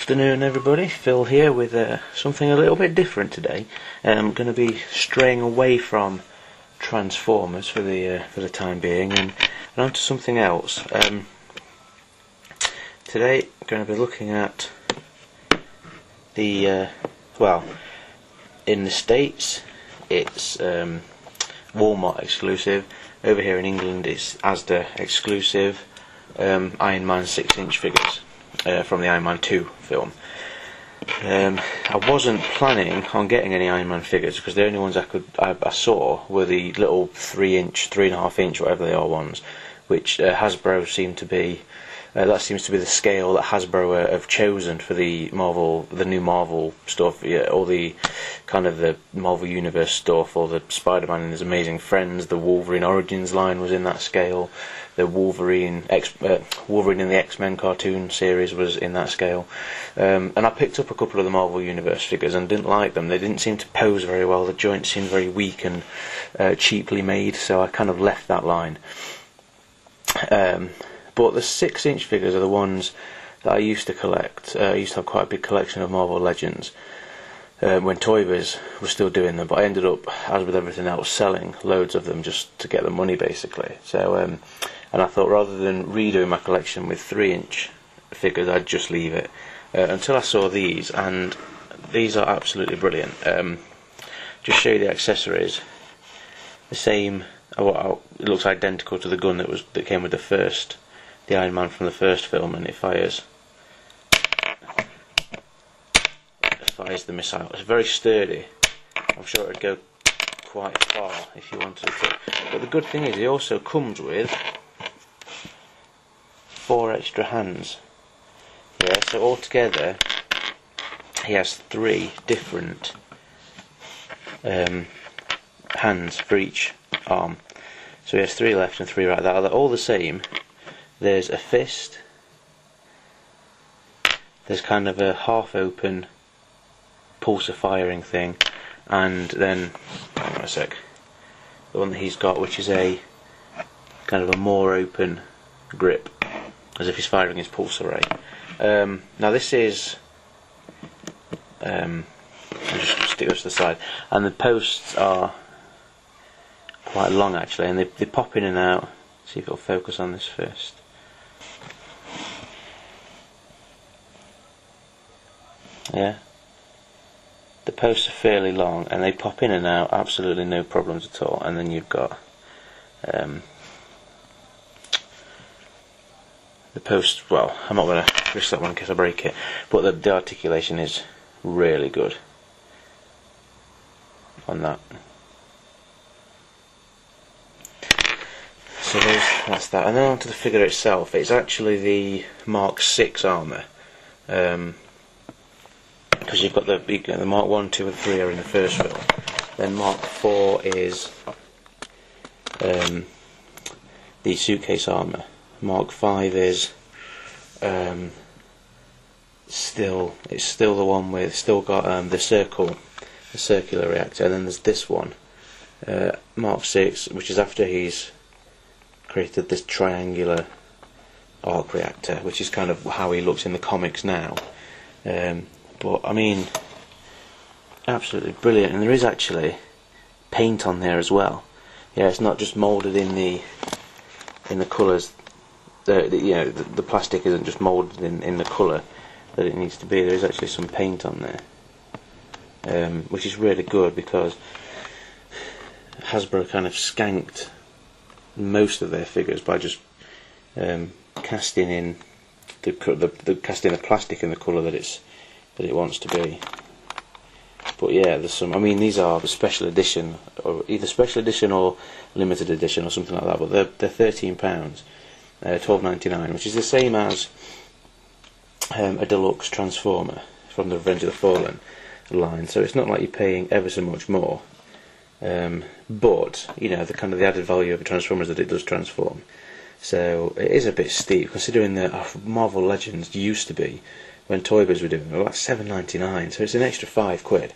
Afternoon everybody, Phil here with something a little bit different today. I'm going to be straying away from Transformers for the time being and on to something else. Today I'm going to be looking at the, in the States it's WalMart exclusive, over here in England it's ASDA exclusive, Iron Man 6-inch figures. From the Iron Man 2 film. I wasn't planning on getting any Iron Man figures because the only ones I saw were the little 3-inch, 3.5-inch, whatever they are ones, which Hasbro seemed to be. That seems to be the scale that Hasbro have chosen for the new Marvel stuff. Yeah, all the kind of the Marvel Universe stuff, or the Spider-Man and His Amazing Friends. The Wolverine Origins line was in that scale. The Wolverine in the X-Men cartoon series was in that scale. And I picked up a couple of the Marvel Universe figures and didn't like them. They didn't seem to pose very well. The joints seemed very weak and cheaply made, so I kind of left that line. But the 6-inch figures are the ones that I used to collect. I used to have quite a big collection of Marvel Legends when Toy Biz was still doing them, but I ended up, as with everything else, selling loads of them just to get the money basically. So, and I thought rather than redoing my collection with 3-inch figures, I'd just leave it until I saw these, and these are absolutely brilliant. Just show you the accessories. The same. It looks identical to the gun that came with the Iron Man from the first film, and it fires the missile. It's very sturdy. I'm sure it would go quite far if you wanted it to. But the good thing is, it also comes with 4 extra hands. Yeah, so altogether he has 3 different hands for each arm. So he has 3 left and 3 right. They're all the same. There's a fist. There's kind of a half-open pulsar firing thing, and then hang on a sec. The one that he's got, which is a kind of a more open grip, as if he's firing his pulsar ray. Now this is. I'll just stick this to the side, and the posts are quite long actually, and they pop in and out. See if it'll focus on this first. Yeah, the posts are fairly long and they pop in and out, absolutely no problems at all. And then you've got the post. Well, I'm not going to risk that one in case I break it, but the articulation is really good on that. So that's that, and then onto the figure itself. It's actually the Mark 6 armour, because you've got the Mark 1, 2 and 3 are in the first film. Then Mark 4 is the suitcase armour. Mark 5 is still the one with got the circular reactor. And then there's this one, Mark 6, which is after he's created this triangular arc reactor, which is kind of how he looks in the comics now. But I mean, absolutely brilliant, and there is actually paint on there as well. Yeah, it's not just moulded in the colours. The plastic isn't just moulded in the colour that it needs to be. There is actually some paint on there, which is really good because Hasbro kind of skanked most of their figures by just casting in the plastic in the colour that it wants to be. But yeah, there's some. I mean, these are the special edition, or either special edition or limited edition or something like that. But they're £13, $12.99, which is the same as a deluxe Transformer from the Revenge of the Fallen line. So it's not like you're paying ever so much more. But you know, the added value of a Transformer is that it does transform. So it is a bit steep considering that Marvel Legends used to be, when Toy Biz were doing it, about $7.99, so it's an extra £5.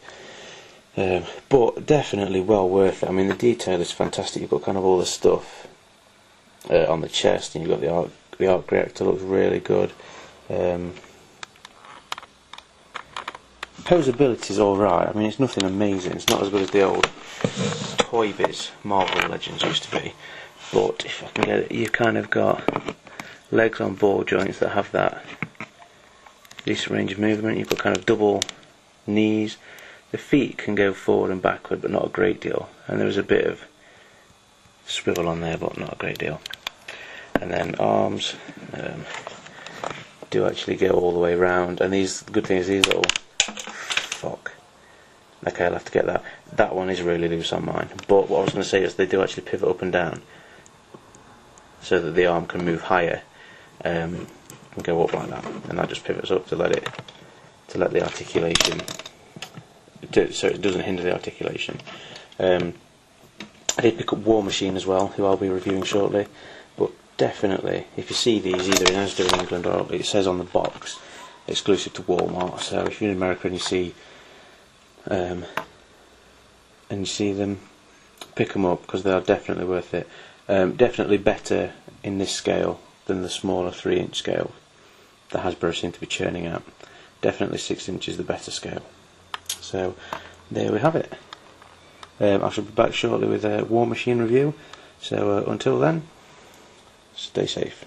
But definitely well worth it. I mean, the detail is fantastic. You've got kind of all the stuff on the chest, and you've got the arc reactor looks really good. Posability is alright. I mean, it's nothing amazing. It's not as good as the old Toy Biz Marvel Legends used to be. But if I can get it, you kind of got legs on ball joints that have that decent range of movement. You've got kind of double knees. The feet can go forward and backward, but not a great deal. And there was a bit of swivel on there, but not a great deal. And then arms do actually go all the way round. And these, the good thing is these little, fuck. Okay, I'll have to get that. That one is really loose on mine. But what I was going to say is they do actually pivot up and down, so that the arm can move higher and go up like that, and that just pivots up to let the articulation, so it doesn't hinder the articulation. I did pick up War Machine as well, who I'll be reviewing shortly. But definitely, if you see these either in ASDA in England, or it says on the box exclusive to WalMart. So if you're in America and you see them, pick them up, because they are definitely worth it. Definitely better in this scale than the smaller 3-inch scale that Hasbro seem to be churning out. Definitely 6 inches the better scale. So there we have it. I shall be back shortly with a War Machine review. So until then, stay safe.